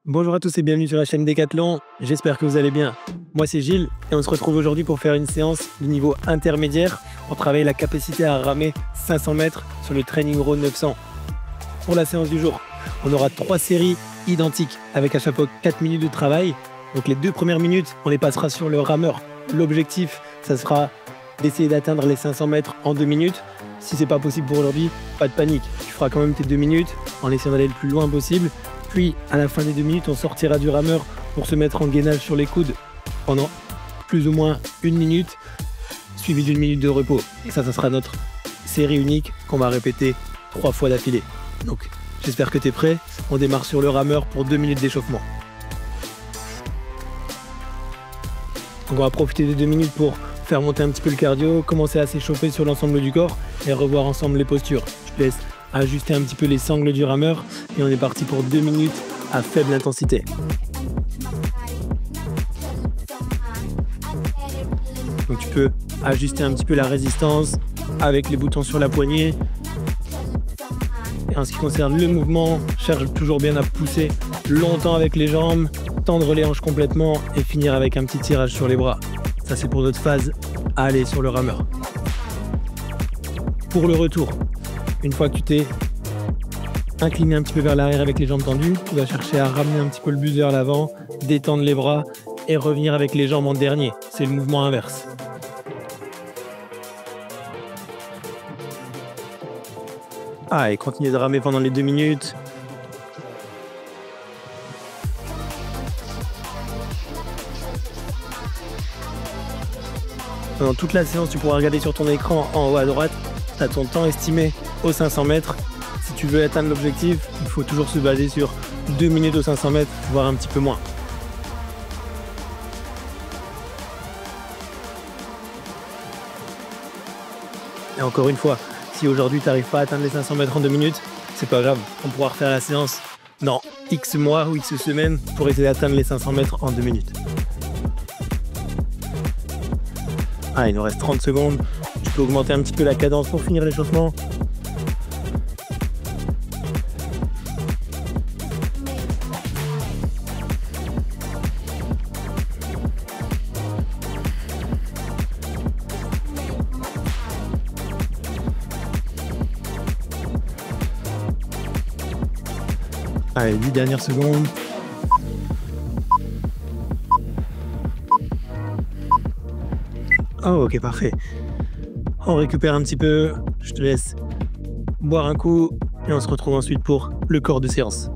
Bonjour à tous et bienvenue sur la chaîne Décathlon, j'espère que vous allez bien. Moi c'est Gilles et on se retrouve aujourd'hui pour faire une séance de niveau intermédiaire pour travailler la capacité à ramer 500 mètres sur le Training Row 900. Pour la séance du jour, on aura 3 séries identiques avec à chaque fois 4 minutes de travail. Donc les 2 premières minutes, on les passera sur le rameur. L'objectif, ça sera d'essayer d'atteindre les 500 mètres en 2 minutes. Si c'est pas possible pour aujourd'hui, pas de panique. Tu feras quand même tes 2 minutes en essayant d'aller le plus loin possible. Puis, à la fin des 2 minutes, on sortira du rameur pour se mettre en gainage sur les coudes pendant plus ou moins 1 minute, suivi d'1 minute de repos. Et ça sera notre série unique qu'on va répéter 3 fois d'affilée. Donc, j'espère que tu es prêt. On démarre sur le rameur pour 2 minutes d'échauffement. Donc, on va profiter des 2 minutes pour faire monter un petit peu le cardio, commencer à s'échauffer sur l'ensemble du corps et revoir ensemble les postures. Je te laisse ajuster un petit peu les sangles du rameur et on est parti pour 2 minutes à faible intensité. Donc tu peux ajuster un petit peu la résistance avec les boutons sur la poignée. Et en ce qui concerne le mouvement, cherche toujours bien à pousser longtemps avec les jambes, tendre les hanches complètement et finir avec un petit tirage sur les bras. Ça c'est pour notre phase à aller sur le rameur. Pour le retour, une fois que tu t'es incliné un petit peu vers l'arrière avec les jambes tendues, tu vas chercher à ramener un petit peu le buste vers l'avant, détendre les bras et revenir avec les jambes en dernier. C'est le mouvement inverse. Et continue de ramer pendant les 2 minutes. Pendant toute la séance, tu pourras regarder sur ton écran en haut à droite, tu as ton temps estimé aux 500 mètres. Si tu veux atteindre l'objectif, il faut toujours se baser sur 2 minutes aux 500 mètres, voire un petit peu moins. Et encore une fois, si aujourd'hui tu n'arrives pas à atteindre les 500 mètres en 2 minutes, c'est pas grave, on pourra refaire la séance dans X mois ou X semaines pour essayer d'atteindre les 500 mètres en 2 minutes. Il nous reste 30 secondes. Tu peux augmenter un petit peu la cadence pour finir l'échauffement. Allez, 10 dernières secondes. Oh, ok, parfait. On récupère un petit peu. Je te laisse boire un coup et on se retrouve ensuite pour le corps de séance.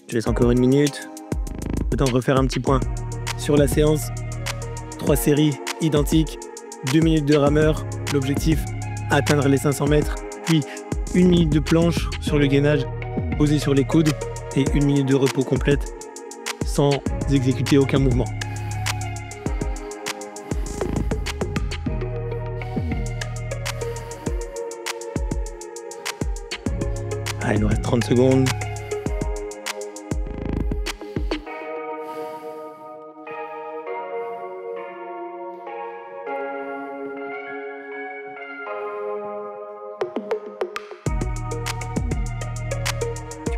Je te laisse encore 1 minute. Le temps de refaire un petit point sur la séance. 3 séries identiques, 2 minutes de rameur. L'objectif, atteindre les 500 mètres, puis 1 minute de planche sur le gainage, posé sur les coudes et 1 minute de repos complète sans exécuter aucun mouvement. Il nous reste 30 secondes.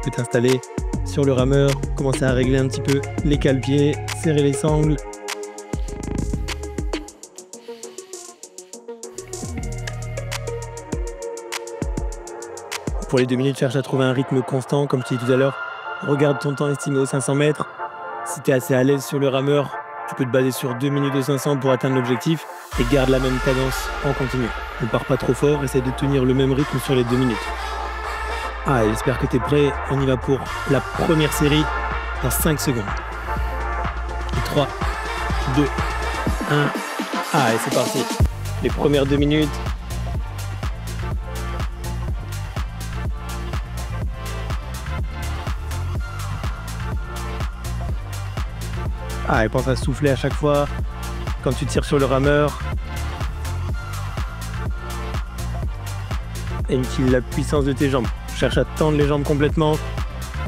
Tu peux t'installer sur le rameur, commencer à régler un petit peu les cale-pieds, serrer les sangles. Pour les 2 minutes, cherche à trouver un rythme constant, comme je t'ai dit tout à l'heure. Regarde ton temps estimé aux 500 mètres. Si tu es assez à l'aise sur le rameur, tu peux te baser sur 2 minutes de 500 pour atteindre l'objectif et garde la même cadence en continu. Ne pars pas trop fort, essaie de tenir le même rythme sur les 2 minutes. J'espère que tu es prêt. On y va pour la première série dans 5 secondes. 3, 2, 1. Et c'est parti. Les premières 2 minutes. Et pense à souffler à chaque fois quand tu tires sur le rameur. et utilise la puissance de tes jambes. Cherche à tendre les jambes complètement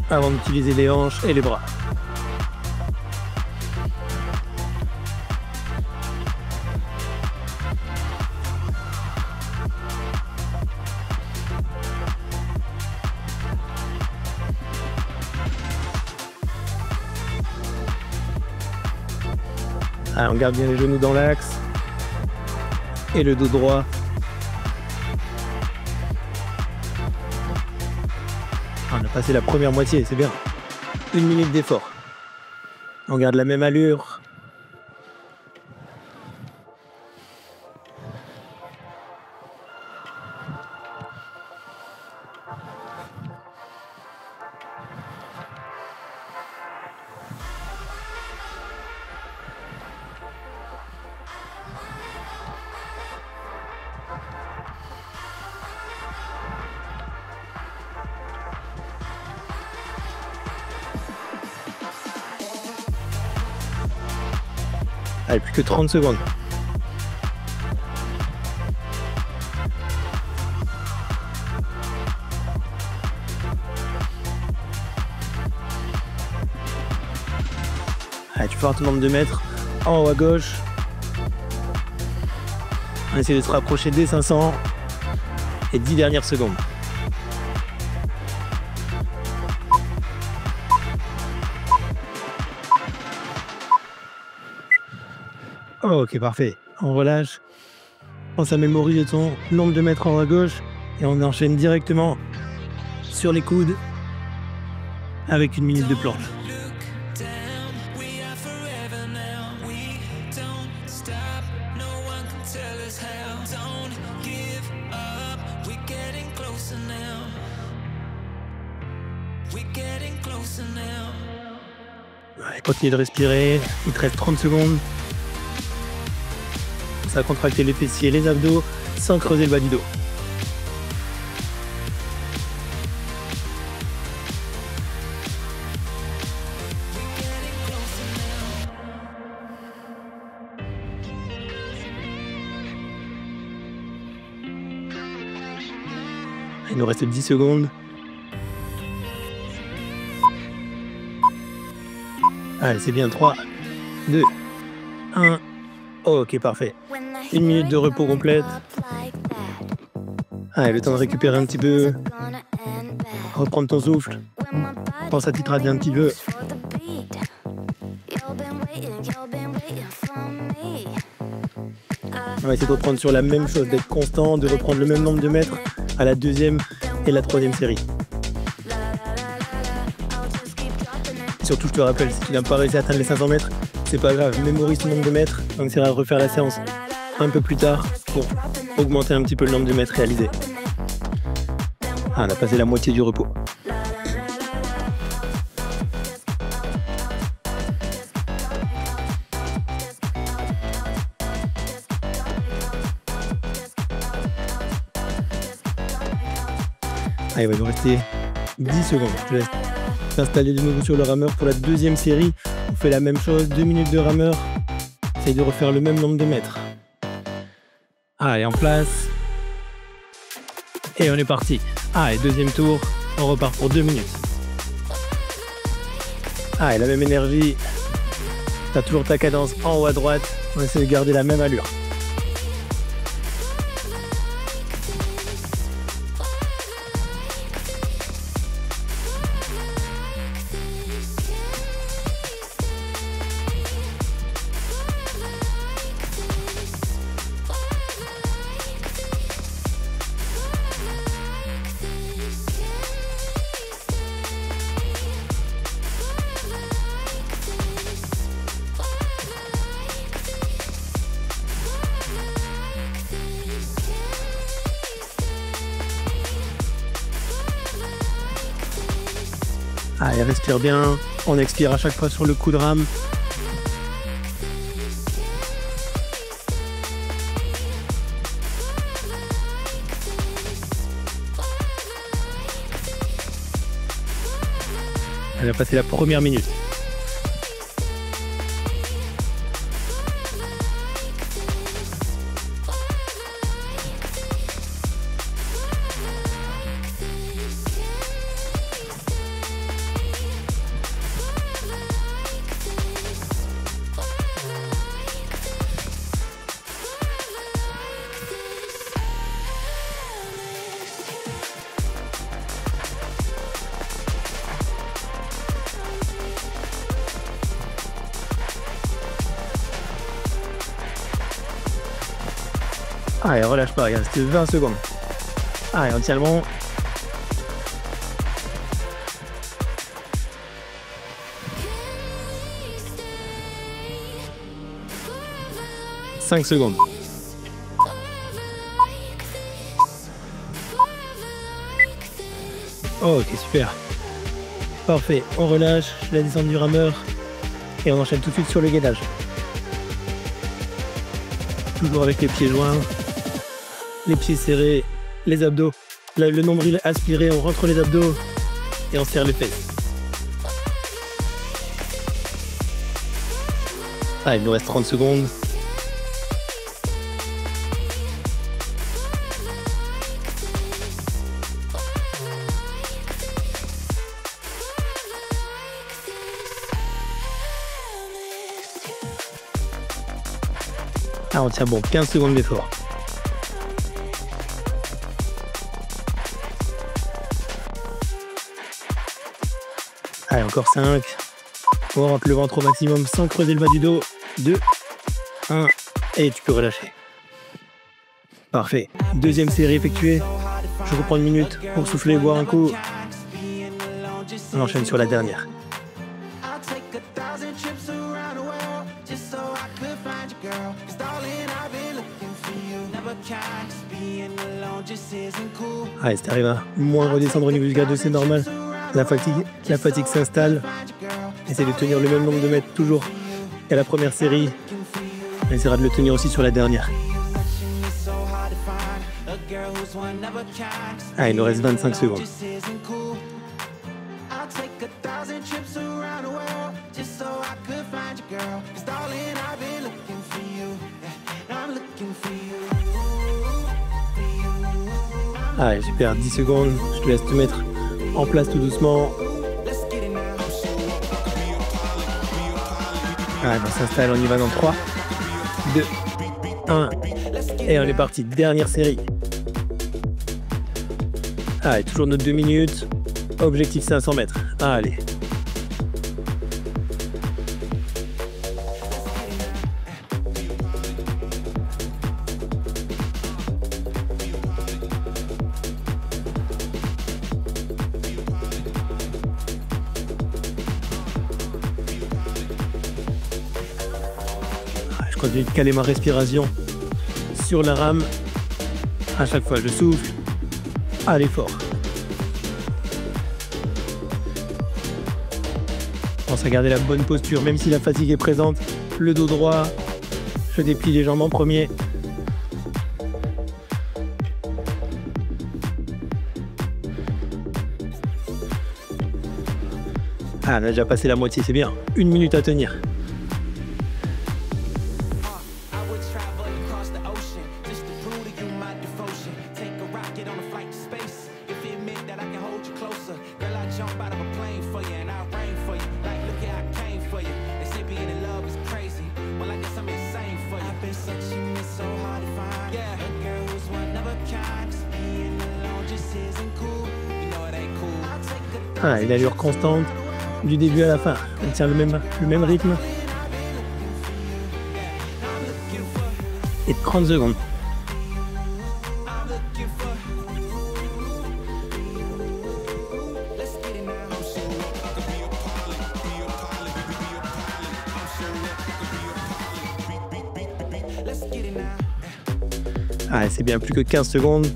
avant d'utiliser les hanches et les bras. Allez, on garde bien les genoux dans l'axe et le dos droit. On a passé la première moitié, c'est bien. 1 minute d'effort. On garde la même allure. Allez, plus que 30 secondes. Allez, tu peux faire ton nombre de mètres en haut à gauche. On essaie de se rapprocher des 500 et 10 dernières secondes. Oh, ok, parfait. On relâche. Pense à mémoriser ton nombre de mètres en haut à gauche et on enchaîne directement sur les coudes avec 1 minute de planche. Ouais, continue de respirer, il te reste 30 secondes. Ça va contracter les fessiers et les abdos sans creuser le bas du dos. Il nous reste 10 secondes. Allez, c'est bien. 3, 2, 1. Ok, parfait. 1 minute de repos complète. Allez, le temps de récupérer un petit peu. Reprendre ton souffle. Pense à t'hydrater un petit peu. On va essayer de reprendre sur la même chose, d'être constant, de reprendre le même nombre de mètres à la deuxième et la troisième série. Et surtout, je te rappelle, si tu n'as pas réussi à atteindre les 500 mètres, c'est pas grave, mémorise ton nombre de mètres. On essaiera de refaire la séance un peu plus tard pour augmenter un petit peu le nombre de mètres réalisés. Ah, on a passé la moitié du repos. Ah, il va nous rester 10 secondes. Je te laisse t'installer de nouveau sur le rameur pour la deuxième série. On fait la même chose, 2 minutes de rameur. Essaye de refaire le même nombre de mètres. Allez, en place. Et on est parti. Allez, deuxième tour. On repart pour 2 minutes. Allez, la même énergie. Tu as toujours ta cadence en haut à droite. On essaie de garder la même allure. Allez, respire bien. On expire à chaque fois sur le coup de rame. Elle a passé la première minute. Allez, relâche pas, il reste 20 secondes. Allez, on tient le bon. 5 secondes. Oh, ok, super. Parfait, on relâche la descente du rameur et on enchaîne tout de suite sur le gainage. Toujours avec les pieds joints, les pieds serrés, les abdos. Là, le nombril aspiré, on rentre les abdos et on serre les fesses. Ah, il nous reste 30 secondes. Ah, on tient bon, 15 secondes d'effort. Allez, encore 5. On rentre le ventre au maximum sans creuser le bas du dos. 2, 1, et tu peux relâcher. Parfait. Deuxième série effectuée. Je reprends une minute pour souffler, boire un coup. On enchaîne sur la dernière. Allez, si t'arrives à moins redescendre au niveau du K2, c'est normal. La fatigue s'installe. Essaye de tenir le même nombre de mètres toujours qu'à la première série. On essaiera de le tenir aussi sur la dernière. Ah, il nous reste 25 secondes. Allez, super, 10 secondes. Je te laisse te mettre en place tout doucement. Allez, on s'installe, on y va dans 3, 2, 1. Et on est parti, dernière série. Allez, toujours nos 2 minutes. Objectif 500 mètres. Allez. Je continue de caler ma respiration sur la rame. À chaque fois, je souffle. Allez, fort. Pense à garder la bonne posture, même si la fatigue est présente. Le dos droit. Je déplie les jambes en premier. Ah, on a déjà passé la moitié, c'est bien. 1 minute à tenir. Ah, une allure constante du début à la fin. On tient le même rythme. Et 30 secondes. Ah, c'est bien, plus que 15 secondes.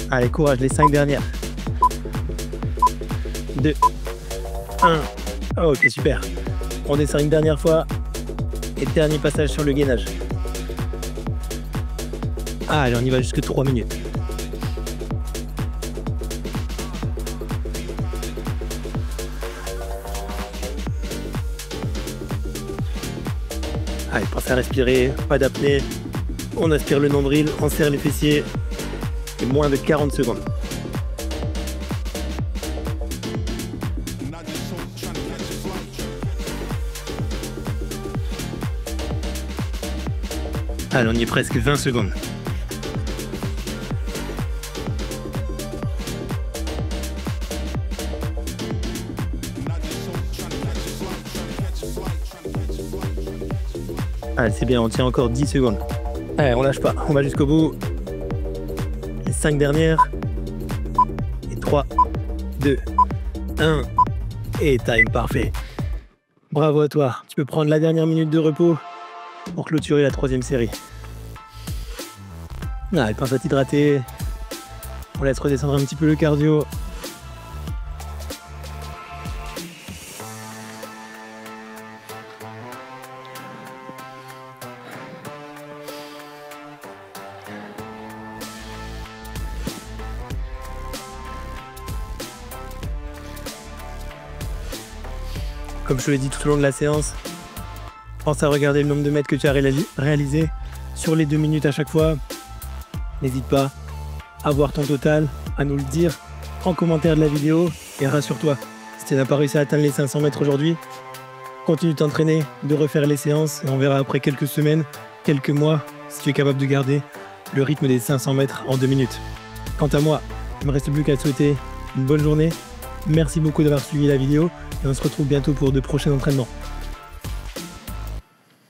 Allez, courage, les 5 dernières. 2, 1. Oh, ok, super. On descend une dernière fois. Et dernier passage sur le gainage. Ah, allez, on y va jusque 3 minutes. Allez, pensez à respirer, pas d'apnée. On aspire le nombril, on serre les fessiers. Et moins de 40 secondes. Allez, on y est presque, 20 secondes. Allez, c'est bien, on tient encore 10 secondes. Allez, on lâche pas, on va jusqu'au bout. Les 5 dernières. Et 3, 2, 1. Et time parfait. Bravo à toi. Tu peux prendre la dernière minute de repos pour clôturer la 3e série. Allez, pince à t'hydrater. On laisse redescendre un petit peu le cardio. Comme je te l'ai dit tout au long de la séance, pense à regarder le nombre de mètres que tu as réalisé sur les 2 minutes à chaque fois. N'hésite pas à voir ton total, à nous le dire en commentaire de la vidéo. Et rassure-toi, si tu n'as pas réussi à atteindre les 500 mètres aujourd'hui, continue de t'entraîner, de refaire les séances et on verra après quelques semaines, quelques mois, si tu es capable de garder le rythme des 500 mètres en 2 minutes. Quant à moi, il ne me reste plus qu'à te souhaiter une bonne journée. Merci beaucoup d'avoir suivi la vidéo et on se retrouve bientôt pour de prochains entraînements.